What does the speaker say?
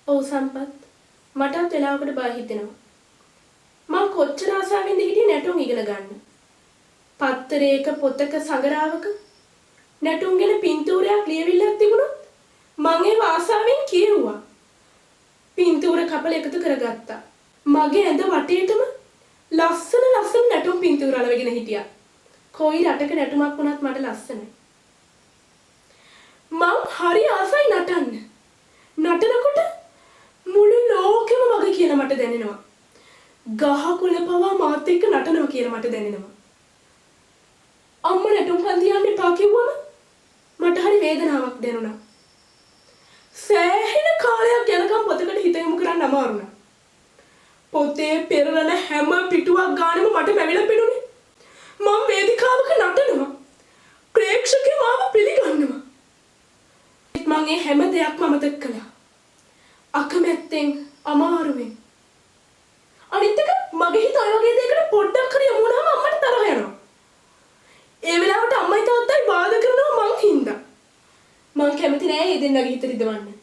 ඔව් සම්පත්. මටත් වෙලාවකට බය හිතෙනවා. මම කොච්චර ආසාවෙන්ද හිටියේ නැටුම් ඉගෙන ගන්න. පත්තරයක පොතක සංගරාවක නැටුම් ගැන පින්තූරයක් ලියවිල්ලක් තිබුණොත් මම ඒ ආසාවෙන් කියෙව්වා. පින්තූර කපල එකතු කරගත්තා. මගේ ඇඳ වටේටම ලස්සන නැටුම් පින්තූර අලවගෙන හිටියා. කොයි රටක නැටුමක් වුණත් මට ලස්සනයි. මම හරි ආසයි නටන්න. නටනකොට මුළු ලෝකෙම මගේ කියලා මට දැනෙනවා. ගහකොළ පවා මාත් එක්ක නටනවා කියලා මට දැනෙනවා. අම්මා නැටුම් පන්ති යන්න එපා කිව්වම මට හරි වේදනාවක් දැනුණා. සෑහෙන කාලයක් යනකම් පොතකට හිත යොමු කරන්න අමාරු වුණා. පොතේ පෙරලන හැම පිටුවක් ගානෙම මට පැවිලා පෙනුනේ. මම වේදිකාවක නටනවා. ප්‍රේක්ෂකයෝ මාව පිළිගන්නවා. මම මේ හැම දෙයක්ම අමතක කළා. අකමැත්තෙන් අමාරුවෙන්. අනිත් එක මගේ හිත ඔය වගේ දෙයකට පොඩ්ඩක් හරි යමු වුණාම අම්මට තරහ යනවා. ඒ වෙලාවට අම්මයි තාත්තයි වාද කරනවා මං හින්දා. මං කැමති නෑ ඒ දෙන්නගේ හිත රිදවන්න.